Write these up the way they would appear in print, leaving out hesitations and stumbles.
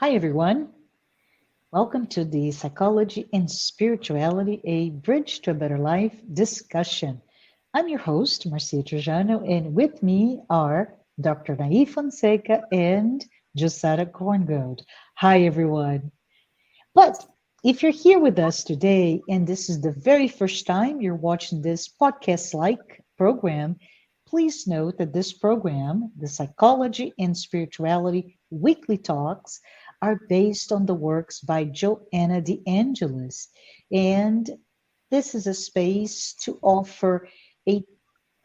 Hi, everyone. Welcome to the Psychology and Spirituality, a Bridge to a Better Life discussion. I'm your host, Marcia Trajano, and with me are Dr. Anahy Fonseca and Jussara Korngold. Hi, everyone. But if you're here with us today, and this is the very first time you're watching this podcast like program, please note that this program, the Psychology and Spirituality Weekly Talks, are based on the works by Joanna de Angelis. And this is a space to offer a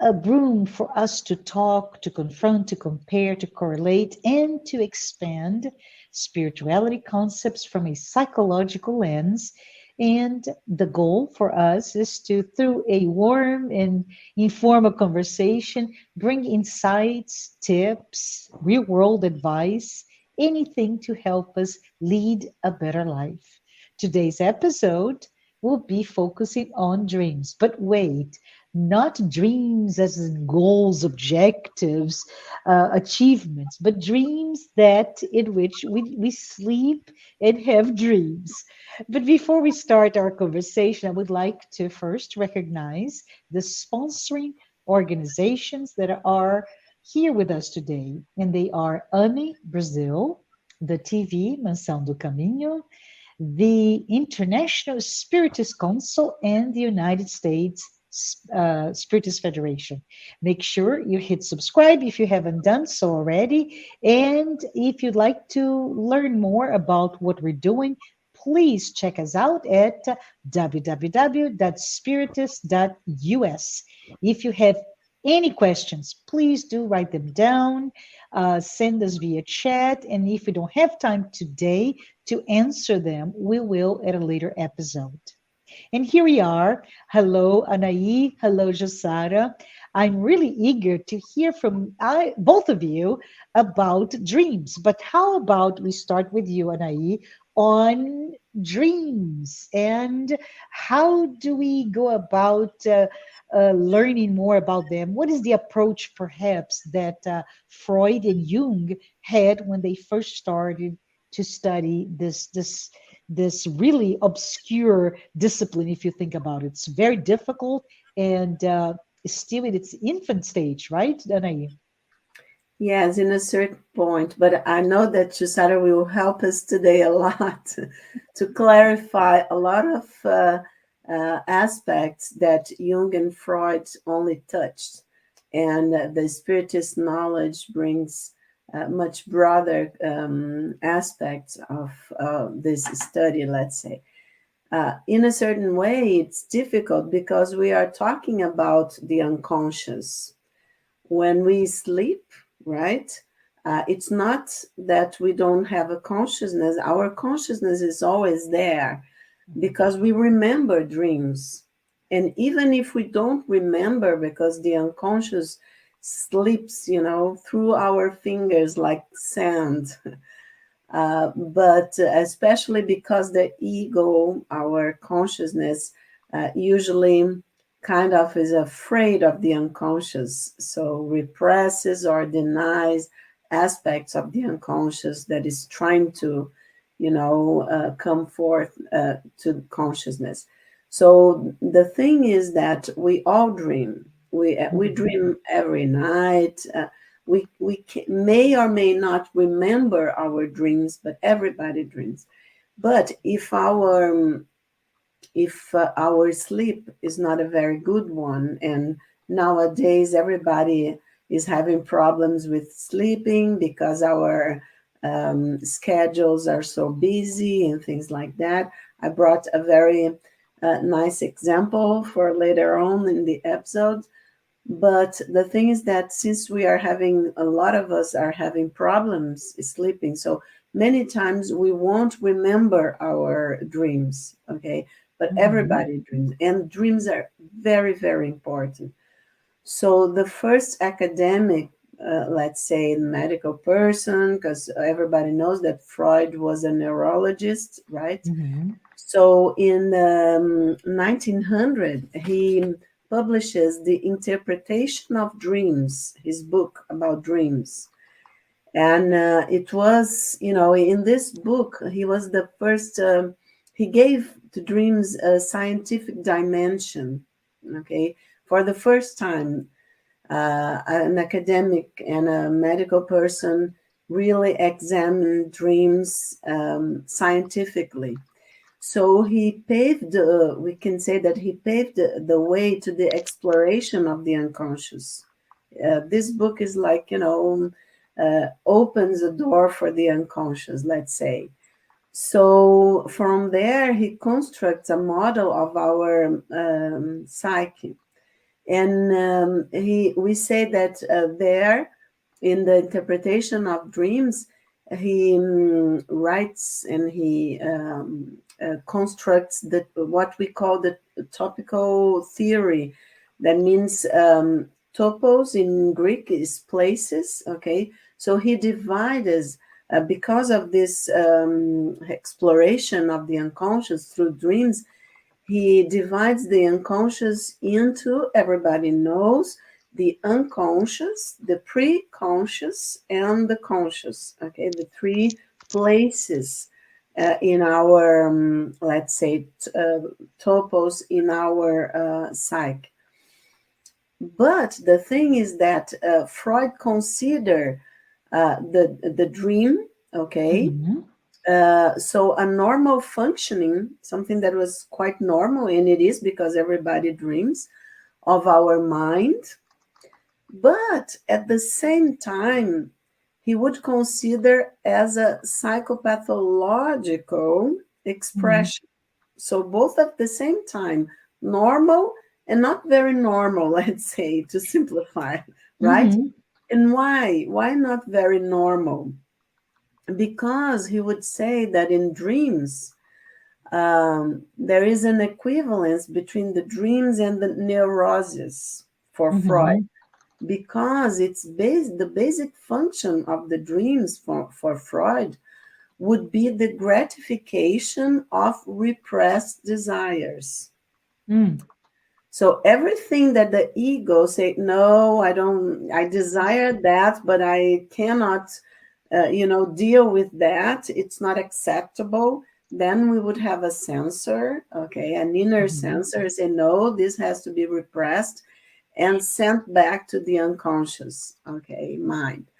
a room for us to talk, to confront, to compare, to correlate, and to expand spirituality concepts from a psychological lens. And the goal for us is to, through a warm and informal conversation, bring insights, tips, real world advice, anything to help us lead a better life. Today's episode will be focusing on dreams. But wait, not dreams as in goals, objectives, achievements, but dreams that in which we sleep and have dreams. But before we start our conversation, I would like to first recognize the sponsoring organizations that are here with us today. And they are Anahy Brazil, the TV Mansão do Caminho, the International Spiritist Council, and the United States Spiritist Federation. Make sure you hit subscribe if you haven't done so already. And if you'd like to learn more about what we're doing, please check us out at www.spiritist.us. If you have any questions, please do write them down, send us via chat. And if we don't have time today to answer them, we will at a later episode. And here we are. Hello, Anahy. Hello, Jussara. I'm really eager to hear from both of you about dreams. But how about we start with you, Anahy, on dreams and how do we go about learning more about them? What is the approach, perhaps, that Freud and Jung had when they first started to study this really obscure discipline? If you think about it, it's very difficult and it's still in its infant stage, right, Anahy? Yes, in a certain point, but I know that Jussara will help us today a lot to clarify a lot of aspects that Jung and Freud only touched. And the Spiritist knowledge brings much broader aspects of this study, let's say. In a certain way, it's difficult because we are talking about the unconscious. When we sleep, right? It's not that we don't have a consciousness. Our consciousness is always there because we remember dreams. And even if we don't remember, because the unconscious slips, through our fingers like sand. But especially because the ego, our consciousness, usually kind of is afraid of the unconscious, so represses or denies aspects of the unconscious that is trying to, come forth to consciousness. So the thing is that we all dream. We Mhm. dream every night. May or may not remember our dreams, but everybody dreams. But if our sleep is not a very good one, and nowadays everybody is having problems with sleeping because our schedules are so busy and things like that. I brought a very nice example for later on in the episode. But the thing is that since we are having, a lot of us are having problems sleeping, so many times we won't remember our dreams, okay? But Mhm. everybody dreams, and dreams are very, very important. So the first academic, let's say, medical person, because everybody knows that Freud was a neurologist, right? Mhm. So in 1900, he publishes The Interpretation of Dreams, his book about dreams. And it was, in this book, he was the first, he gave to dreams a scientific dimension. Okay. For the first time, an academic and a medical person really examined dreams scientifically. So he paved, we can say that he paved the way to the exploration of the unconscious. This book is like, opens a door for the unconscious, let's say. So from there, he constructs a model of our psyche. And we say that there, in the interpretation of dreams, he writes and he constructs what we call the topical theory. That means topos in Greek is places. Okay, so he divides. Because of this exploration of the unconscious through dreams, he divides the unconscious into, everybody knows, the unconscious, the pre-conscious, and the conscious. Okay, the three places in our, let's say, topos in our psyche. But the thing is that Freud considered the dream, okay, Mm-hmm. so a normal functioning, something that was quite normal, and it is because everybody dreams, of our mind. But at the same time, he would consider as a psychopathological Mm-hmm. expression. So both at the same time, normal and not very normal, let's say, to simplify, right? Mm-hmm. And why? Why not very normal? Because he would say that in dreams, there is an equivalence between the dreams and the neuroses for Freud, Mm-hmm. because the basic function of the dreams for Freud would be the gratification of repressed desires. Mm. So everything that the ego say, no, I don't, I desire that, but I cannot, deal with that. It's not acceptable. Then we would have a censor, okay, an inner Mm-hmm. censor say, no, this has to be repressed and sent back to the unconscious, okay, mind.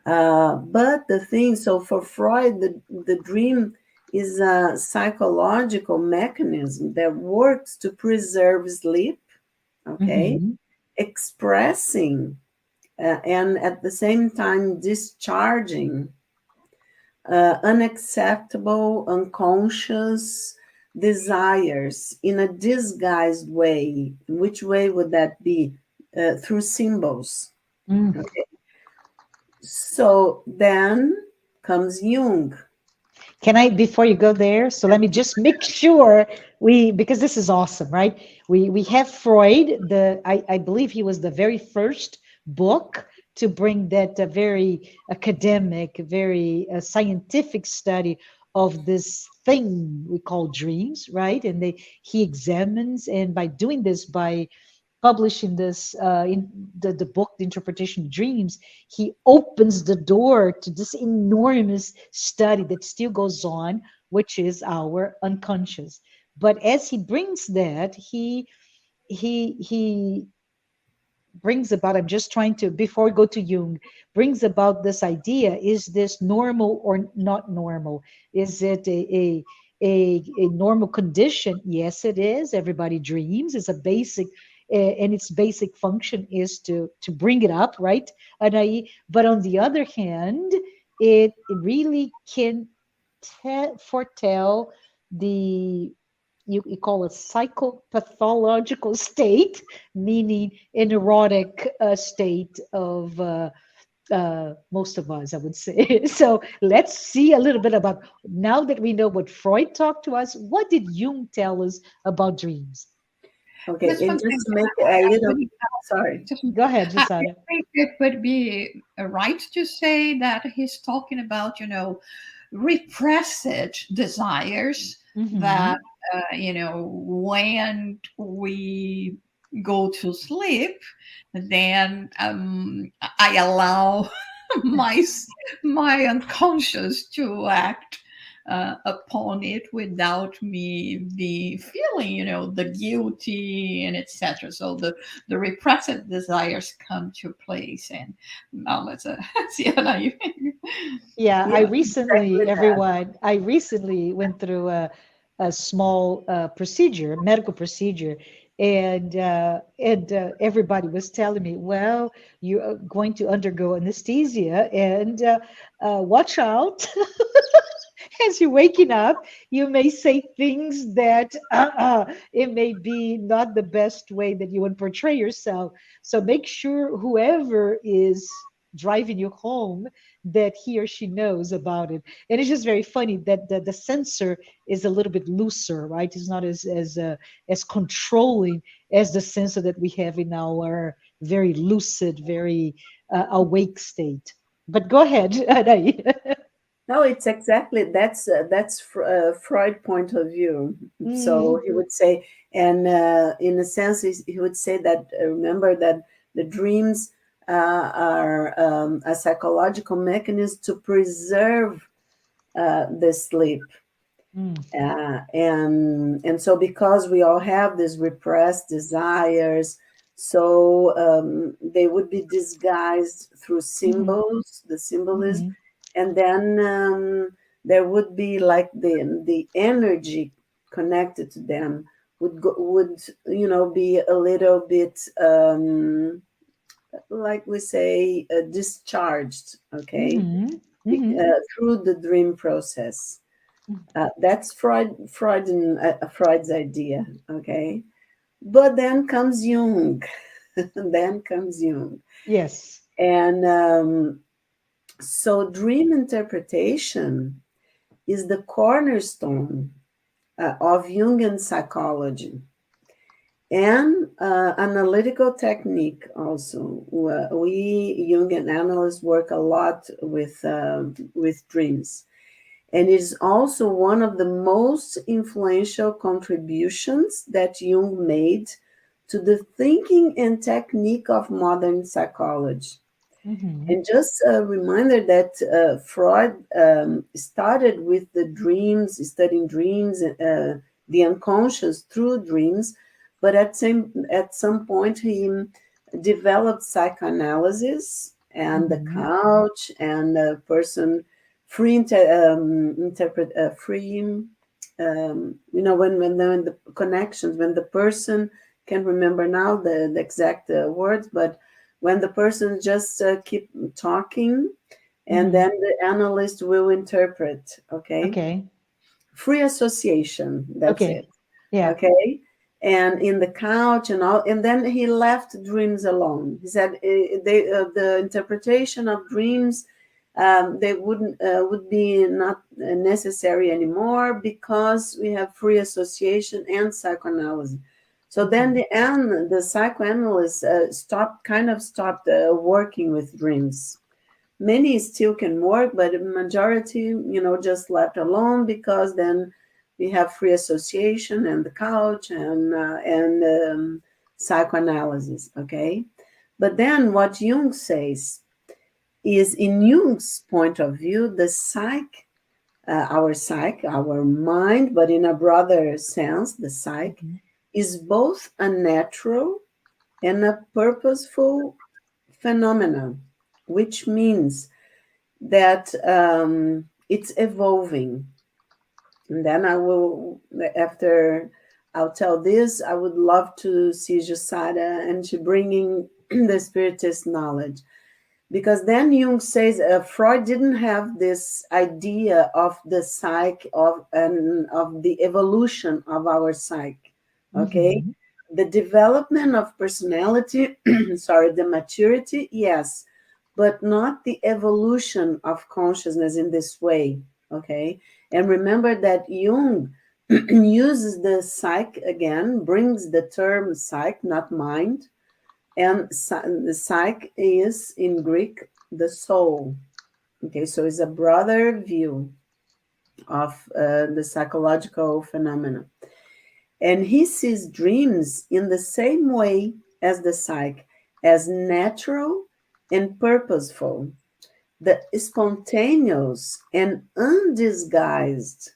But the thing, so for Freud, the dream is a psychological mechanism that works to preserve sleep, okay, Mm-hmm. expressing and at the same time discharging unacceptable, unconscious desires in a disguised way. Which way would that be? Through symbols. Mm. So then comes Jung. Can I, before you go there, so let me just make sure because this is awesome, right? We have Freud, I believe he was the very first book to bring that very academic, very scientific study of this thing we call dreams, right? And he examines, and by doing this, by publishing this in the book, The Interpretation of Dreams, he opens the door to this enormous study that still goes on, which is our unconscious. But as he brings that, he brings about, I'm just trying to, before we go to Jung, brings about this idea: is this normal or not normal? Is it a normal condition? Yes, it is. Everybody dreams. It's a basic, and its basic function is to bring it up, right? But on the other hand, it really can foretell the, you call it psychopathological state, meaning an erotic state of most of us, I would say. So let's see a little bit about, now that we know what Freud talked to us, what did Jung tell us about dreams? Okay, Miss and just to Fonseca, make a little, would you- sorry. just Go ahead, I Jussara. think it would be right to say that he's talking about, repressed desires that, Mm-hmm. when we go to sleep, then I allow. my my unconscious to act upon it without me the feeling, the guilty and etc. So the repressed desires come to place. And now let's see, Anahy. Yeah, Yeah, exactly that. I recently went through a small procedure, medical procedure, and everybody was telling me, well, you are going to undergo anesthesia, and watch out. As you're waking up, you may say things that it may be not the best way that you would portray yourself. So make sure whoever is driving you home that he or she knows about it. And it's just very funny that the sensor is a little bit looser, right? It's not as controlling as the sensor that we have in our very lucid, very awake state. But go ahead, Anaí. No, it's exactly that's Freud point of view. So Mm, he would say, and in a sense, he would say that remember that the dreams are a psychological mechanism to preserve the sleep. mm, And so because we all have these repressed desires, so they would be disguised through mhm, symbols, the symbolism, mhm, and then there would be like the energy connected to them would be a little bit like we say discharged, okay, mhm, mhm, through the dream process. That's Freud's idea, okay? But then comes Jung. Then comes Jung. yes. And so dream interpretation is the cornerstone of Jungian psychology and analytical technique also. We Jungian analysts work a lot with dreams. And it is also one of the most influential contributions that Jung made to the thinking and technique of modern psychology. Mhm, And just a reminder that Freud started with the dreams, studying dreams, the unconscious through dreams, but at some point he developed psychoanalysis and the mhm, couch and the person interpret free when the connections when the person can't remember now the exact words, but when the person just keep talking and mhm. then the analyst will interpret, okay, Okay. free association, that's Okay. it, Yeah. okay. And in the couch and all, and then he left dreams alone. He said the interpretation of dreams, they wouldn't would be not necessary anymore because we have free association and psychoanalysis. So then Mhm, the psychoanalyst stopped working with dreams. Many still can work, but the majority, just left alone because then we have free association and the couch and psychoanalysis. Okay, but then what Jung says is, in Jung's point of view, the psyche, our mind, but in a broader sense, the psyche mhm, is both a natural and a purposeful phenomenon, which means that it's evolving. And then after I'll tell this, I would love to see Jussara and she bringing the spiritist knowledge. Because then Jung says Freud didn't have this idea of the psyche and of the evolution of our psyche. Okay, mhm, the development of personality, sorry, the maturity, yes, but not the evolution of consciousness in this way. Okay, and remember that Jung uses the psyche again, brings the term psyche, not mind, and the psyche is in Greek the soul. Okay, so it's a broader view of the psychological phenomena. And he sees dreams in the same way as the psyche, as natural and purposeful. the spontaneous and undisguised,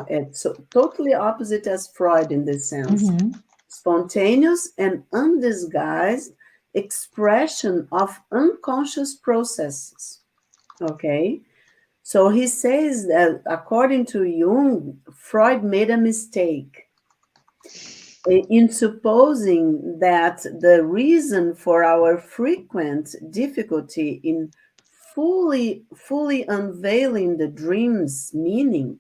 it's so totally opposite as Freud in this sense, Mm-hmm. spontaneous and undisguised expression of unconscious processes. Okay? So he says that according to Jung, Freud made a mistake in supposing that the reason for our frequent difficulty in fully unveiling the dream's meaning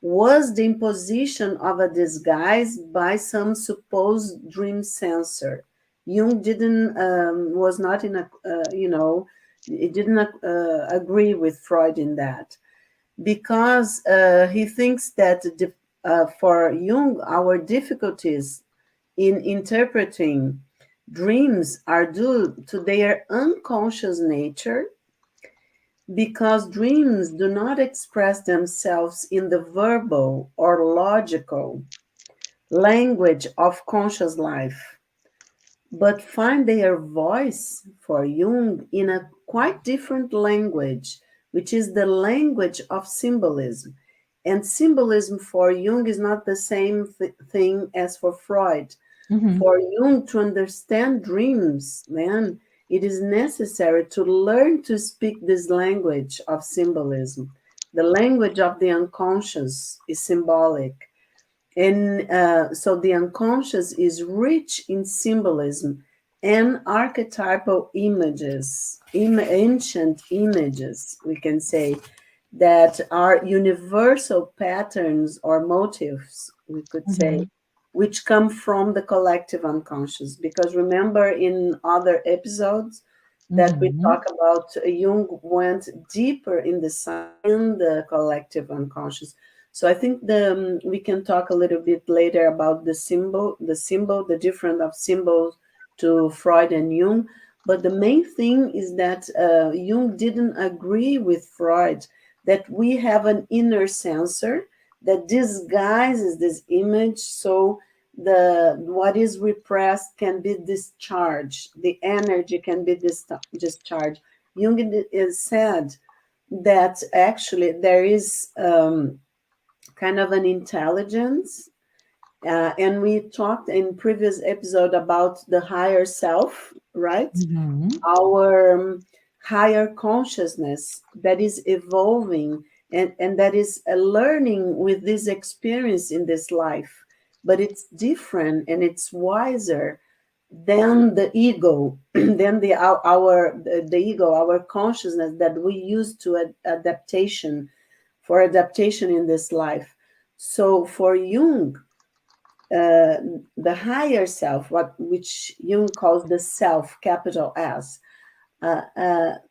was the imposition of a disguise by some supposed dream censor. Jung didn't was not in a it didn't agree with Freud in that, because he thinks that for Jung our difficulties in interpreting dreams are due to their unconscious nature, because dreams do not express themselves in the verbal or logical language of conscious life, but find their voice for Jung in a quite different language, which is the language of symbolism. And symbolism for Jung is not the same thing as for Freud. Mm-hmm. For Jung to understand dreams, then it is necessary to learn to speak this language of symbolism. The language of the unconscious is symbolic. And so the unconscious is rich in symbolism and archetypal images, ancient images, we can say, that are universal patterns or motifs, we could say, Mm-hmm. which come from the collective unconscious. Because remember, in other episodes that we Mm-hmm. talk about, Jung went deeper in the collective unconscious. So I think we can talk a little bit later about the difference of symbols to Freud and Jung. But the main thing is that Jung didn't agree with Freud that we have an inner sensor that disguises this image, so the what is repressed can be discharged, the energy can be discharged. Jung is said that actually there is kind of an intelligence, and we talked in previous episode about the higher self, right? Mm-hmm. Our higher consciousness that is evolving, and that is learning with this experience in this life, but it's different and it's wiser than the ego, than the ego, our consciousness that we use to adaptation, for adaptation in this life. So for Jung, uh, the higher self, which Jung calls the self, capital S,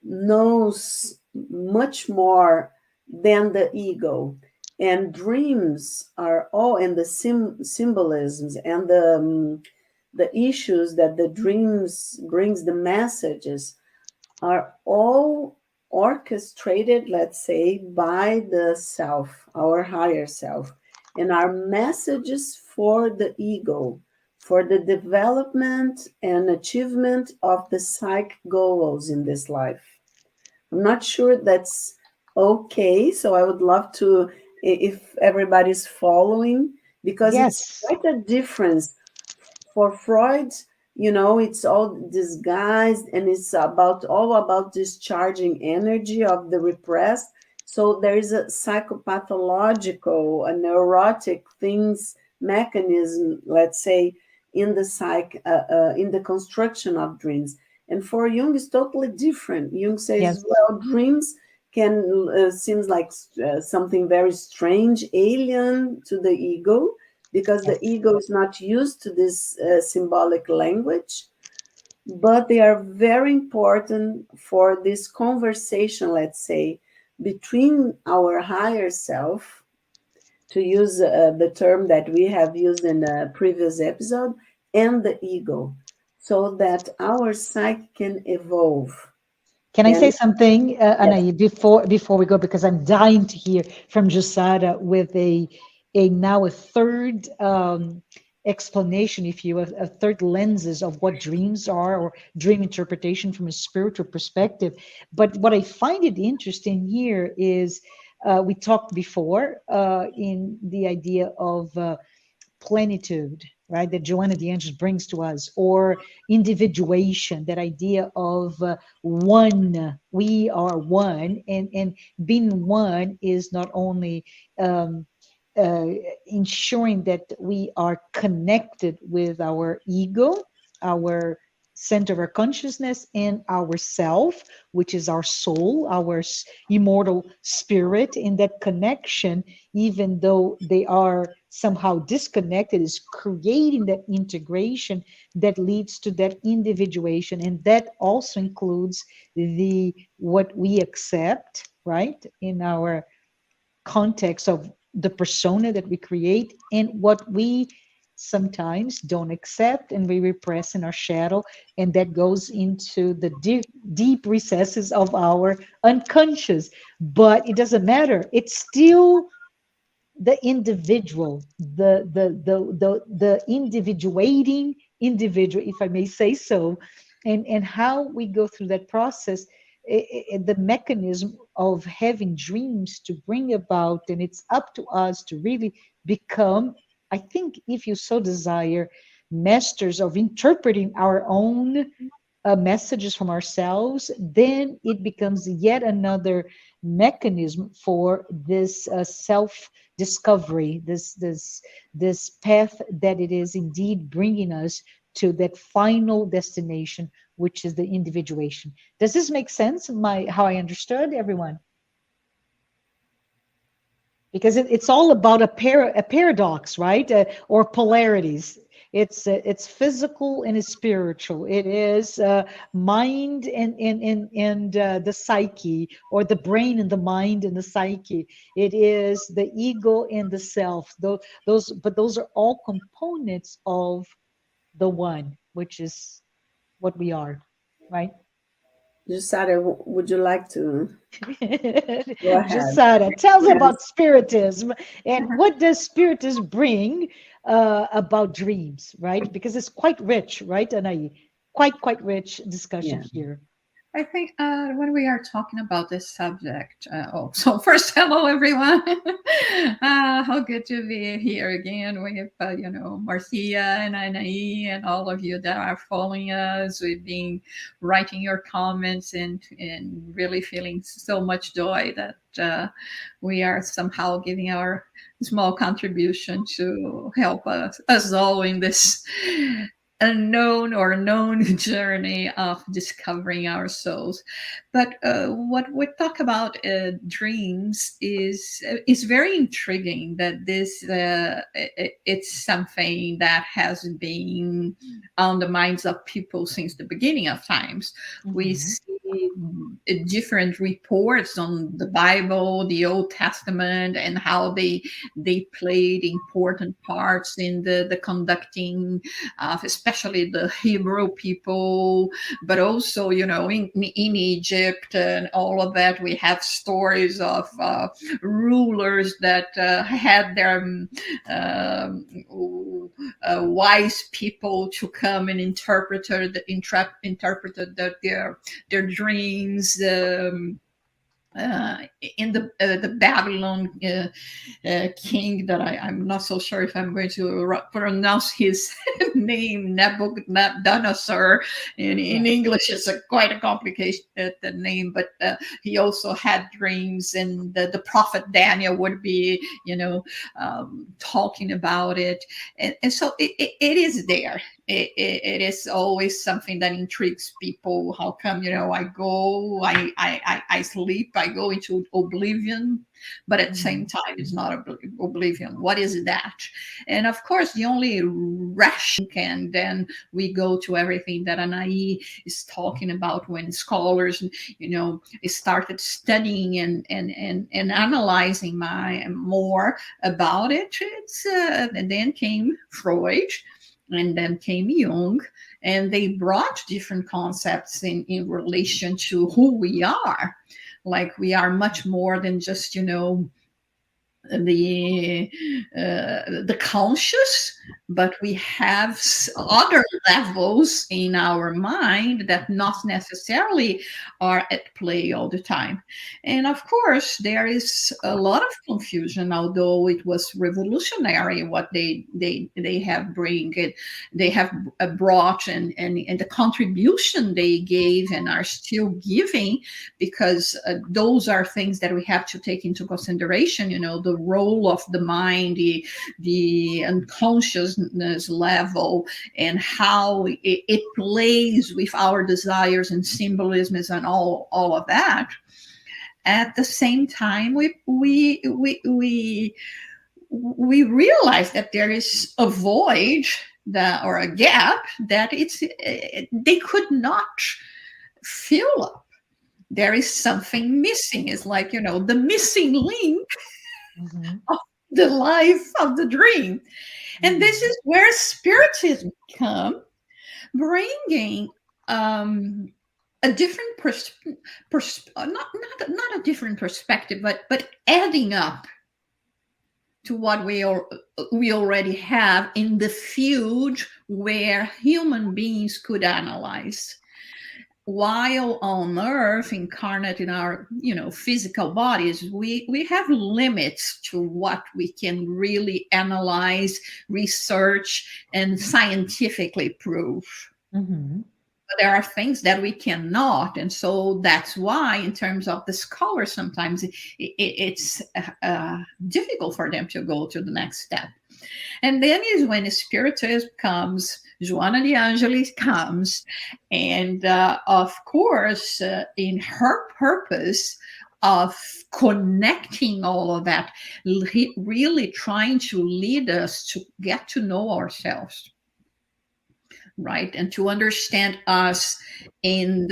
knows much more than the ego. And dreams are all, and the symbolisms and the issues that the dreams brings, the messages, are all orchestrated, let's say, by the self, our higher self, and are messages for the ego, for the development and achievement of the psychic goals in this life. I'm not sure that's okay, so I would love to, if everybody's following, because it's Yes. quite a difference. For Freud, it's all disguised, and it's all about discharging energy of the repressed. So there is a psychopathological, a neurotic things mechanism, let's say, in the in the construction of dreams. And for Jung, it's totally different. Jung says, Yes. well, dreams can seems like something very strange, alien to the ego, because the Yes. ego is not used to this symbolic language, but they are very important for this conversation, let's say, between our higher self, to use the term that we have used in the previous episode, and the ego, so that our psyche can evolve. Can I say And something, yes, Anahy, before we go, because I'm dying to hear from Jussara with a now a third explanation, if you have a third lenses of what dreams are, or dream interpretation from a spiritual perspective. But what I find it interesting here is we talked before in the idea of plenitude, right? That Joanna de Angelis brings to us, or individuation, that idea of one, we are one, and being one is not only um, uh, ensuring that we are connected with our ego, our center of our consciousness, and our self, which is our soul, our immortal spirit. In that connection, even though they are somehow disconnected, is creating that integration that leads to that individuation. And that also includes the what we accept, right, in our context of the persona that we create, and what we sometimes don't accept and we repress in our shadow, and that goes into the deep recesses of our unconscious. But it doesn't matter, it's still the individual, the individuating individual, if I may say so. And how we go through that process, the mechanism of having dreams to bring about, and it's up to us to really become, I think, if you so desire, masters of interpreting our own messages from ourselves. Then it becomes yet another mechanism for this self discovery, this path that it is indeed bringing us to that final destination, which is the individuation. Does this make sense? My how I understood everyone? Because it's all about a paradox, right? Or polarities. It's physical and it's spiritual. It is mind and the psyche, or the brain and the mind and the psyche. It is the ego and the self. Those are all components of the one, which is what we are, right? Jussara, would you like to go ahead? Jussara, tell us Yes. about spiritism, and what does spiritism bring about dreams, right? Because it's quite rich, right, Anahy? Quite rich discussion Yeah. here. I think when we are talking about this subject, so first, hello everyone. How good to be here again with Marcia and Anahy and all of you that are following us. We've been writing your comments and really feeling so much joy that we are somehow giving our small contribution to help us all in this unknown or known journey of discovering our souls. But what we talk about dreams is very intriguing. That this it's something that has been on the minds of people since the beginning of times. We Mhm. see different reports on the Bible, the Old Testament, and how they played important parts in the conducting of especially the Hebrew people, but also, in Egypt and all of that. We have stories of rulers that had their wise people to come and interpreted their dreams. In the Babylon king that I'm not so sure if I'm going to pronounce his name, Nebuchadnezzar. In Right. English, it's quite a complicated name, but he also had dreams, and the prophet Daniel would be, talking about it. And so it is there. It is always something that intrigues people. How come, I sleep, I go into oblivion, but at the same Mhm. time, it's not oblivion. What is that? And of course, the only rational, and then we go to everything that Anahy is talking about when scholars, started studying and analyzing more about it. And then came Freud, and then came Jung, and they brought different concepts in relation to who we are. Like, we are much more than just the the conscious, but we have other levels in our mind that not necessarily are at play all the time. And of course there is a lot of confusion, although it was revolutionary what they have bring it, they have brought, and the contribution they gave and are still giving, because those are things that we have to take into consideration, the role of the mind, the unconsciousness level, and how it plays with our desires and symbolisms and all of that. At the same time, we realize that there is a void, that, or a gap, that they could not fill up. There is something missing. It's like, the missing link Mm-hmm. of the life of the dream. And this is where spiritism come, bringing a different not a different perspective, but adding up to what we already have in the field where human beings could analyze. While on earth, incarnate in our physical bodies, we have limits to what we can really analyze, research, and scientifically prove. Mm-hmm. But there are things that we cannot, and so that's why, in terms of the scholars, sometimes it's difficult for them to go to the next step. And then is when spiritism comes, Joana de Angelis comes, and of course, in her purpose of connecting all of that, really trying to lead us to get to know ourselves, right, and to understand us in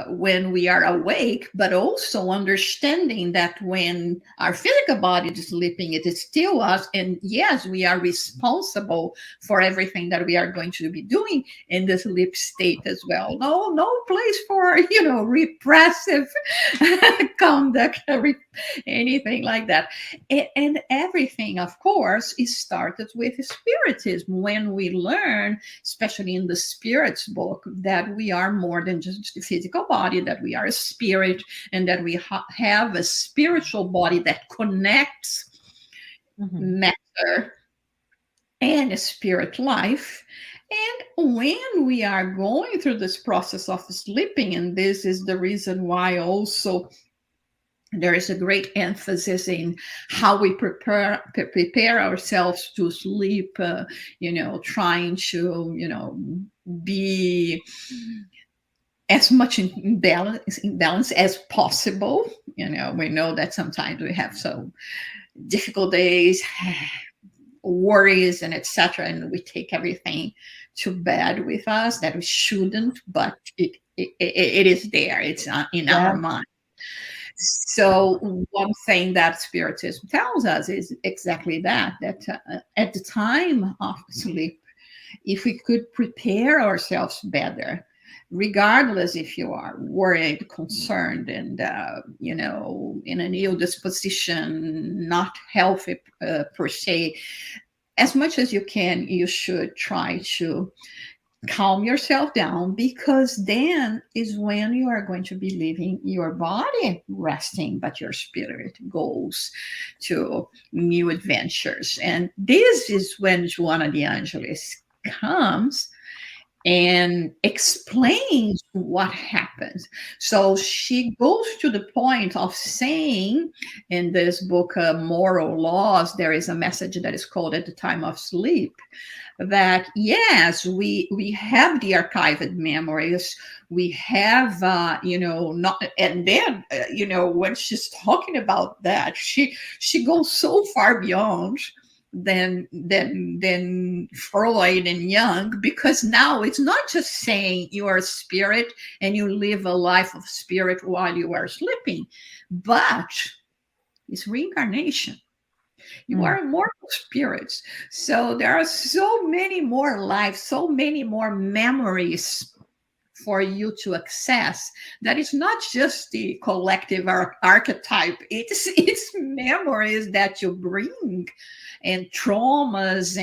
when we are awake, but also understanding that when our physical body is sleeping, it is still us, and yes, we are responsible for everything that we are going to be doing in the sleep state as well. No place for repressive conduct, anything like that. And everything, of course, is started with spiritism, when we learn, especially in the spirits book, that we are more than just the physical body, that we are a spirit, and that we have a spiritual body that connects matter and a spirit life. And when we are going through this process of sleeping, and this is the reason why also there is a great emphasis in how we prepare ourselves to sleep, trying to, be as much in balance as possible. We know that sometimes we have some difficult days, worries, and etc., and we take everything to bed with us that we shouldn't, but it is there. It's in our mind. So one thing that spiritism tells us is exactly that at the time of sleep, if we could prepare ourselves better, regardless if you are worried, concerned, and in an ill disposition, not healthy per se, as much as you can, you should try to calm yourself down, because then is when you are going to be leaving your body resting, but your spirit goes to new adventures. And this is when Joana de Angelis comes and explains what happens. So she goes to the point of saying in this book, Moral Laws, there is a message that is called At the Time of Sleep, that yes, we have the archived memories, we have not, and then when she's talking about that, she goes so far beyond than Freud and Jung, because now it's not just saying you are a spirit and you live a life of spirit while you are sleeping, but it's reincarnation. You are immortal spirits. So there are so many more lives, so many more memories for you to access that is not just the collective archetype, it's memories that you bring, and traumas,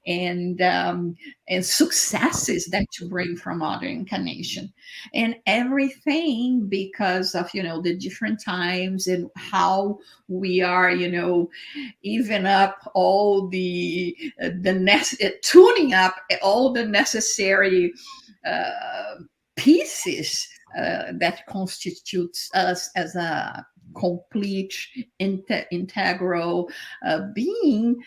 and successes that you bring from other incarnation, and everything because of the different times and how we are even up all tuning up all the necessary uh, pieces that constitutes us as a complete integral being.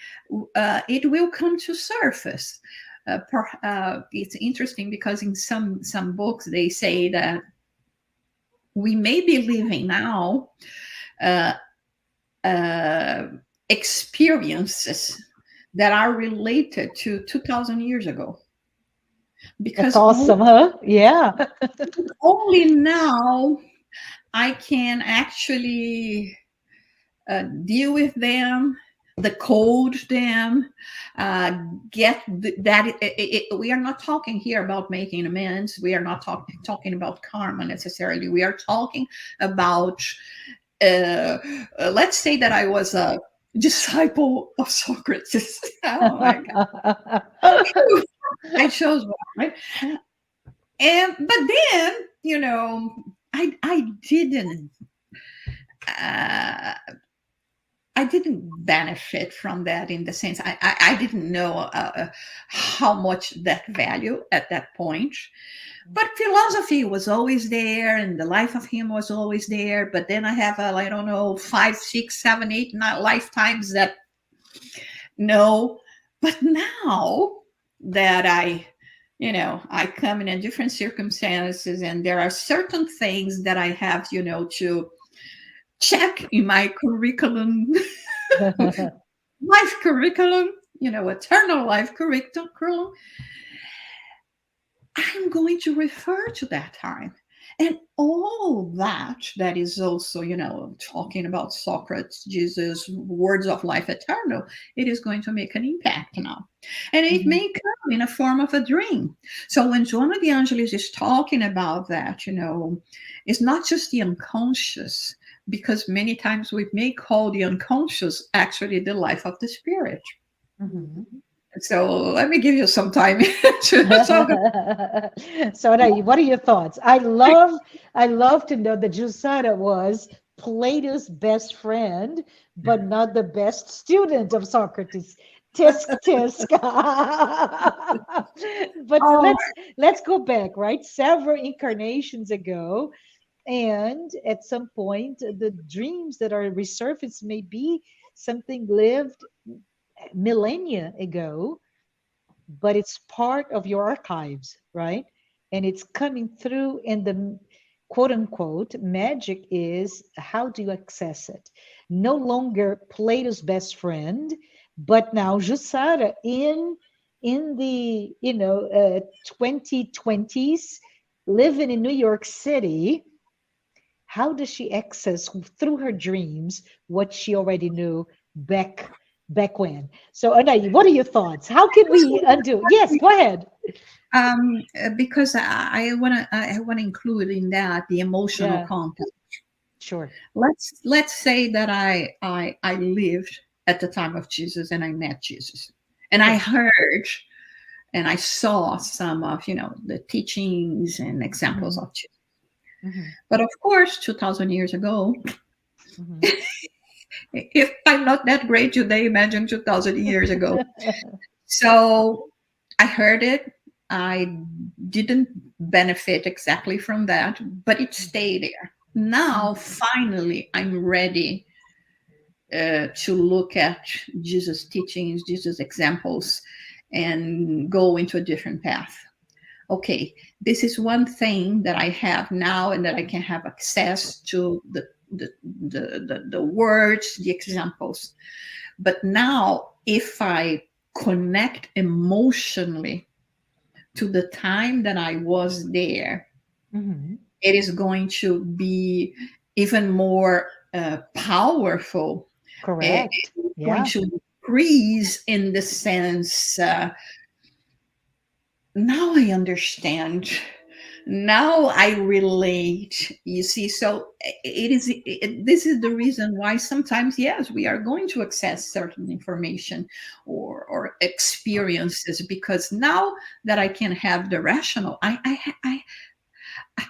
It will come to surface. It's interesting because in some books they say that we may be living now uh, uh, experiences that are related to 2000 years ago, That's because awesome, huh? Yeah. only now I can actually deal with them, decode them, uh, get that. We are not talking here about making amends. We are not talking about karma necessarily. We are talking about, uh, let's say that I was a disciple of Socrates. Oh my God. I chose one, right? But then, I didn't uh, I didn't benefit from that in the sense I didn't know how much that value at that point. But philosophy was always there, and the life of him was always there. But then I have I don't know, 5, 6, 7, 8 lifetimes that no. But now that I come in a different circumstances, and there are certain things that I have to check in my curriculum, life curriculum, eternal life curriculum, I'm going to refer to that time. And all that is also, talking about Socrates, Jesus, words of life eternal, it is going to make an impact now. And it Mhm. may come in a form of a dream. So when Joana de Angelis is talking about that, it's not just the unconscious, because many times we may call the unconscious actually the life of the spirit. Mhm. So let me give you some time to talk about. So, Anahy, what are your thoughts? I love to know that Jussara was Plato's best friend, but not the best student of Socrates. Tisk tisk. But Oh, let's go back, right? Several incarnations ago, and at some point, the dreams that are resurfaced may be something lived millennia ago, but it's part of your archives, right? And it's coming through, and the quote unquote magic is how do you access it? No longer Plato's best friend, but now Jussara in the 2020s, living in New York City. How does she access through her dreams what she already knew back when? So, Anahy, what are your thoughts? How can we undo? Yes, go ahead. because I wanna include in that the emotional Yeah, content. sure. Let's say that I lived at the time of Jesus and I met Jesus, and I Okay. heard and I saw some of the teachings and examples Hmm. of Jesus. Hmm. But of course, 2,000 years ago, Hmm. if I'm not that great today, imagine 2,000 years ago. So I heard it. I didn't benefit exactly from that, but it stayed there. Now, finally, I'm ready to look at Jesus' teachings, Jesus' examples, and go into a different path. Okay, this is one thing that I have now, and that I can have access to the words, the examples. But now, if I connect emotionally to the time that I was there, Hmm. it is going to be even more powerful. Correct. It's going Yeah. to increase in the sense, now I understand Now I relate, you see. So this is the reason why sometimes, yes, we are going to access certain information or experiences, because now that I can have the rational, I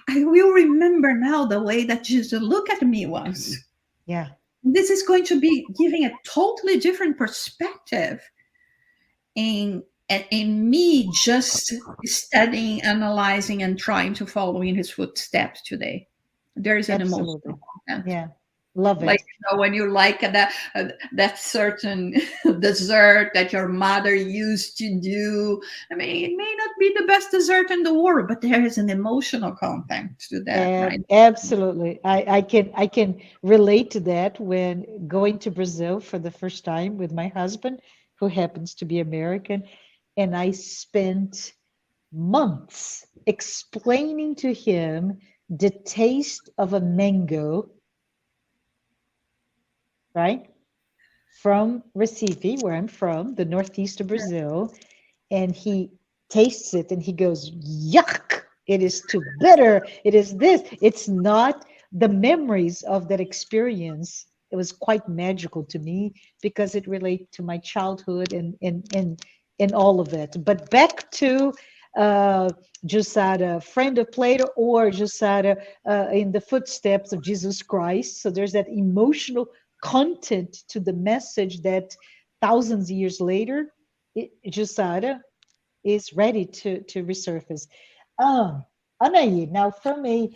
will remember now the way that Jesus looked at me once. Yeah, This is going to be giving a totally different perspective, and in me just studying, analyzing, and trying to follow in his footsteps today. There is an absolutely. emotional content. Yeah, love Like, it. when you like that certain dessert that your mother used to do. I mean, it may not be the best dessert in the world, but there is an emotional content to that, right? Absolutely. I can relate to that when going to Brazil for the first time with my husband, who happens to be American, and I spent months explaining to him the taste of a mango, right? From Recife, where I'm from, the northeast of Brazil, and he tastes it and he goes, yuck, it is too bitter. It is this. It's not the memories of that experience. It was quite magical to me because it related to my childhood and all of it. But back to uh, Jussara, friend of Plato, or Jussara in the footsteps of Jesus Christ. So there's that emotional content to the message that thousands of years later, Jussara is ready to resurface. Anahy, now from a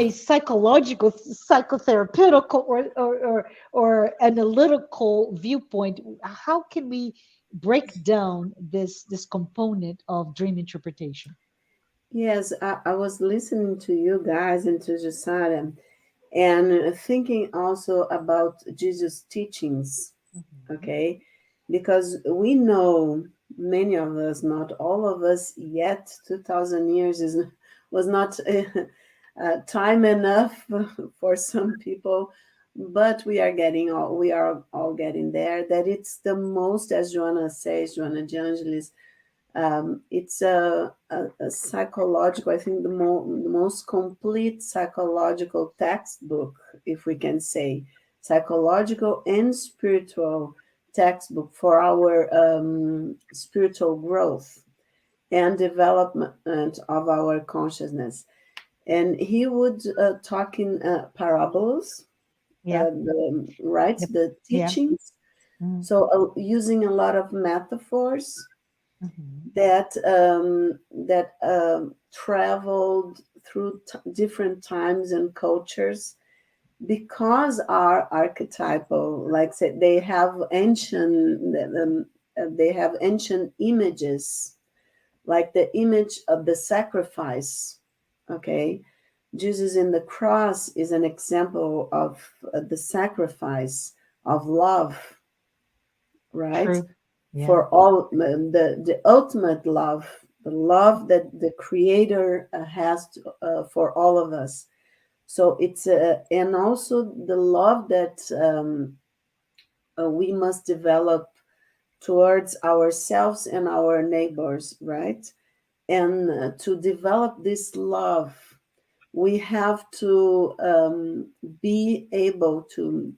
psychological, psychotherapeutical, or analytical viewpoint, how can we break down this component of dream interpretation? Yes, I was listening to you guys and to Jussara and thinking also about Jesus' teachings, Mhm. okay? Because we know, many of us, not all of us yet, 2000 years was not time enough for some people, but we are all getting there. That it's the most, as Joanna says, Joanna de Angelis, it's a psychological, I think the most complete psychological textbook, if we can say, psychological and spiritual textbook for our spiritual growth and development of our consciousness. And he would talk in parables, Yeah. right, Yep. the Yeah. teachings. Mm. So using a lot of metaphors Mhm. that traveled through different times and cultures because are archetypal. Like say, they have ancient images, like the image of the sacrifice. Okay, Jesus in the cross is an example of the sacrifice of love, right? True. Yeah. For all the ultimate love, the love that the Creator has for all of us. So it's and also the love that we must develop towards ourselves and our neighbors, right? And to develop this love, we have to be able to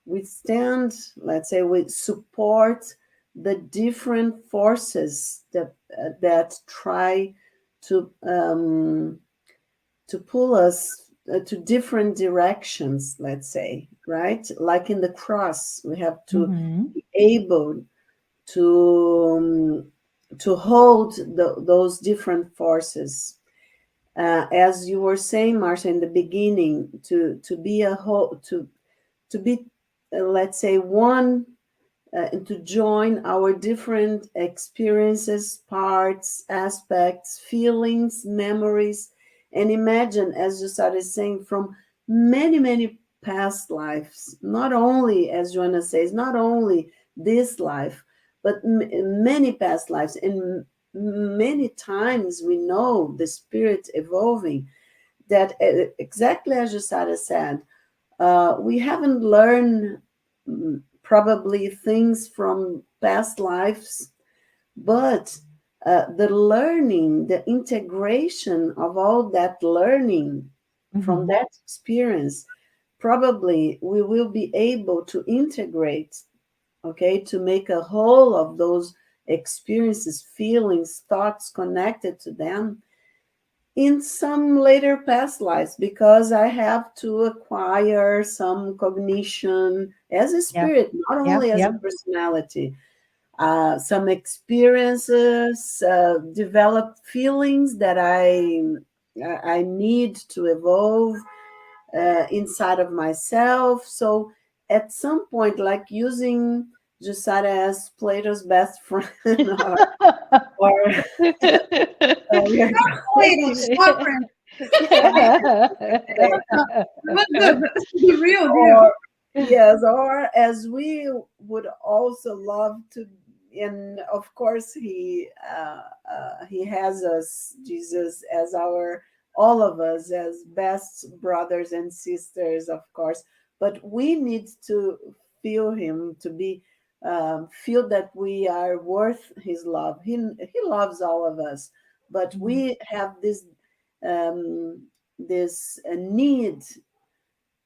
withstand, let's say, we support the different forces that try to pull us to different directions, let's say, right? Like in the cross, we have to Mhm. be able to hold those different forces. As you were saying, Marcia, in the beginning, to be a whole, to be, let's say, one, and to join our different experiences, parts, aspects, feelings, memories, and imagine, as you started saying, from many, many past lives, not only, as Joanna says, not only this life, but many past lives. And many times we know the spirit evolving that, exactly as Jussara said, we haven't learned probably things from past lives, but the learning, the integration of all that learning from Mhm. that experience, probably we will be able to integrate, okay, to make a whole of those experiences, feelings, thoughts connected to them in some later past lives, because I have to acquire some cognition as a Yep. spirit, not Yep. only as a Yep. personality, some experiences, develop feelings that I need to evolve inside of myself. So at some point, like using Jussara as Plato's best friend, or we are Plato's talking, suffering. okay, But the real deal. or yes, or as we would also love to, and of course he has us, Jesus, as our, all of us as best brothers and sisters, of course, but we need to feel him, to be feel that we are worth his love. He loves all of us, but Mhm. we have this need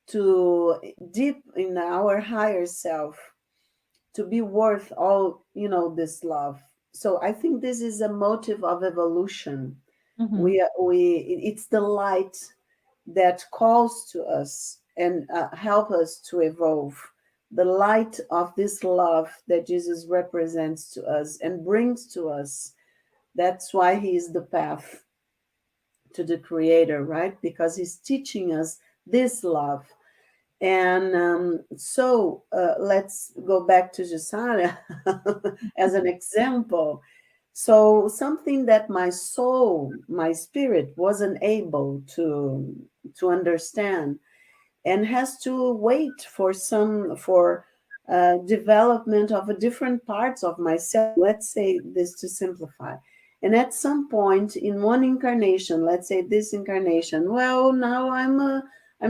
to deep in our higher self to be worth all, this love. So I think this is a motive of evolution. Mhm. We it's the light that calls to us and help us to evolve, the light of this love that Jesus represents to us and brings to us. That's why he is the path to the creator, right? Because he's teaching us this love. And let's go back to Jussara as an example. So something that my soul, my spirit wasn't able to understand, and has to wait for some for development of a different parts of myself. Let's say this to simplify. And at some point in one incarnation, let's say this incarnation, well, now I'm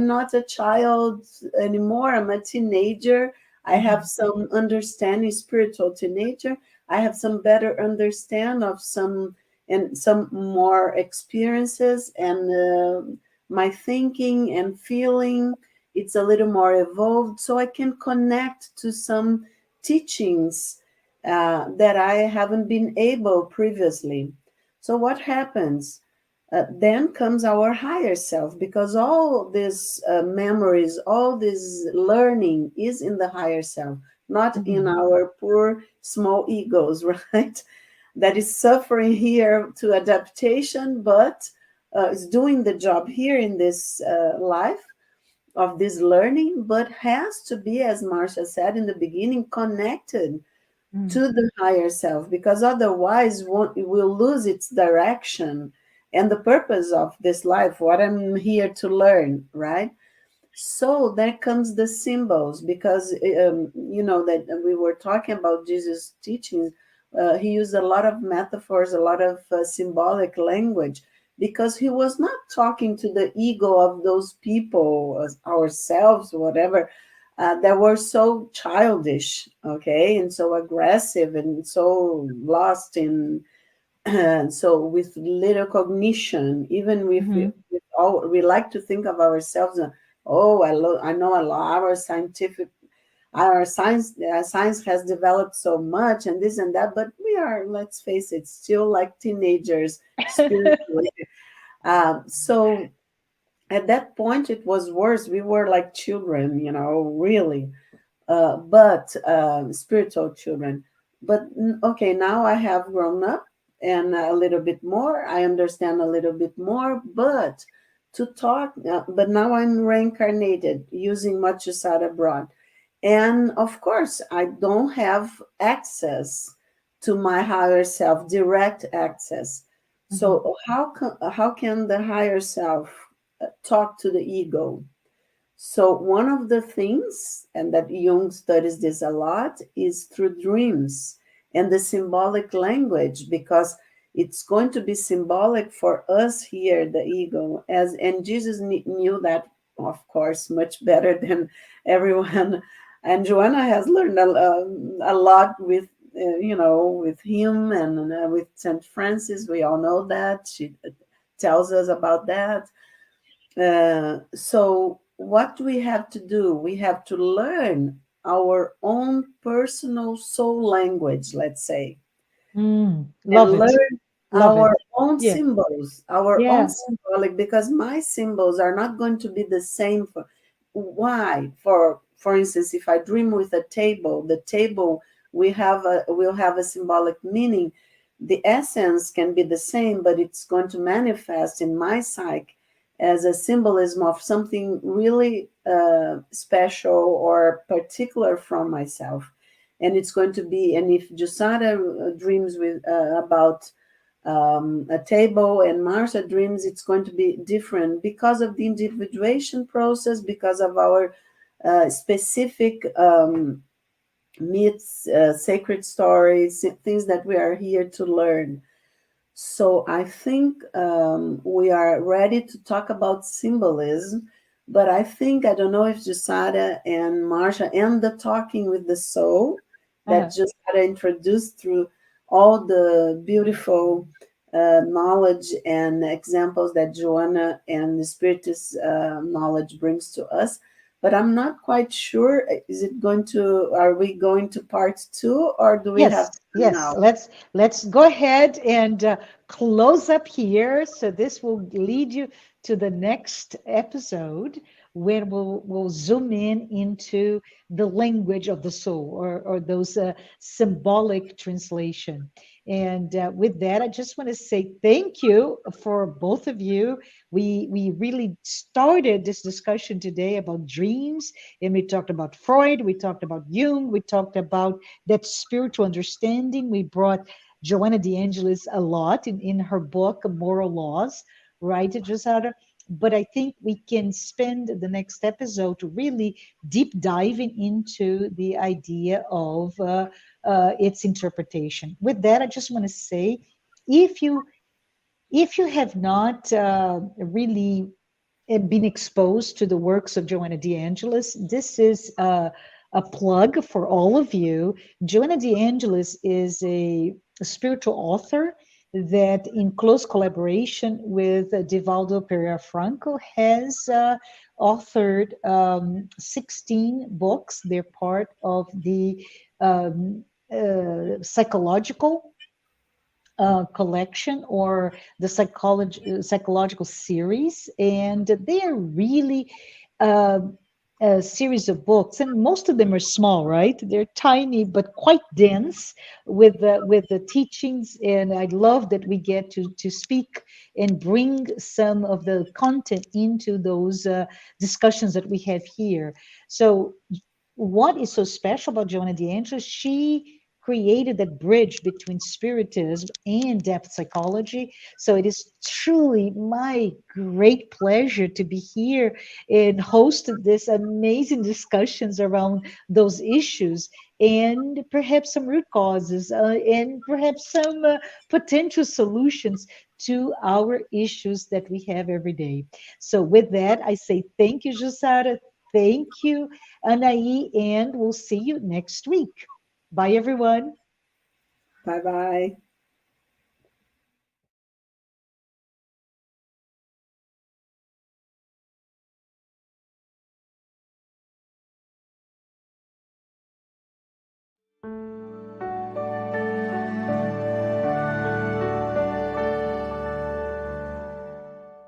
not a child anymore. I'm a teenager. I have Mhm. some understanding, spiritual teenager. I have some better understand of some and some more experiences, and my thinking and feeling, it's a little more evolved, so I can connect to some teachings that I haven't been able previously. So what happens? Then comes our higher self, because all these memories, all this learning is in the higher self, not in Mhm. our poor small egos, right? That is suffering here to adaptation, but is doing the job here in this life of this learning, but has to be, as Marcia said in the beginning, connected Mhm. to the higher self, because otherwise it will lose its direction and the purpose of this life, what I'm here to learn, right? So there comes the symbols, because that we were talking about Jesus' teachings. He used a lot of metaphors, a lot of symbolic language, because he was not talking to the ego of those people, ourselves, whatever, that were so childish, okay, and so aggressive and so lost in, and so with little cognition, even Mhm. with all, we like to think of ourselves, oh, I know a lot, our science has developed so much and this and that, but we are, let's face it, still like teenagers spiritually. So at that point it was worse. We were like children, really, but spiritual children. But okay, now I have grown up and a little bit more. I understand a little bit more, but to talk, but now I'm reincarnated using what Jussara brought. And of course, I don't have access to my higher self, direct access. Mhm. So how can the higher self talk to the ego? So one of the things, and that Jung studies this a lot, is through dreams and the symbolic language, because it's going to be symbolic for us here, the ego, as and Jesus knew that, of course, much better than everyone. And Joanna has learned a lot with with him and with Saint Francis. We all know that she tells us about that. So what we have to do, we have to learn our own personal soul language, let's say, and Love it. learn Love it. our own Yeah. symbols, our own Yeah. symbolic, because my symbols are not going to be the same for why. For instance, if I dream with a table, the table will have a symbolic meaning. The essence can be the same, but it's going to manifest in my psyche as a symbolism of something really special or particular from myself. And it's going to be, and if Jussara dreams with about a table and Marcia dreams, it's going to be different because of the individuation process, because of our specific myths, sacred stories, things that we are here to learn. So I think we are ready to talk about symbolism, but I think, I don't know if Jusada and Marcia and the talking with the soul that Uh-huh. Jusada introduced through all the beautiful knowledge and examples that Joanna and the Spiritist knowledge brings to us. But I'm not quite sure. Are we going to part two, or do we have Yes, time yes. now? Let's go ahead and close up here. So this will lead you to the next episode where we'll zoom in into the language of the soul, or those symbolic translation. And with that, I just want to say thank you for both of you. We really started this discussion today about dreams, and we talked about Freud, we talked about Jung, we talked about that spiritual understanding. We brought Joanna DeAngelis a lot in her book, Moral Laws, right, Josara? But I think we can spend the next episode really deep diving into the idea of its interpretation. With that, I just want to say, if you have not really been exposed to the works of Joanna DeAngelis, this is a plug for all of you. Joanna DeAngelis is a spiritual author that, in close collaboration with Divaldo Pereira Franco, has authored 16 books. They're part of the um, psychological collection, or the psychological series, and they are really uh, a series of books, and most of them are small, right? They're tiny but quite dense with the teachings, and I love that we get to speak and bring some of the content into those discussions that we have here. So what is so special about Joanna DeAngelis? She created that bridge between spiritism and depth psychology. So it is truly my great pleasure to be here and host this amazing discussions around those issues, and perhaps some root causes, and perhaps some potential solutions to our issues that we have every day. So with that, I say thank you, Jussara. Thank you, Anahy, and we'll see you next week. Bye, everyone. Bye bye.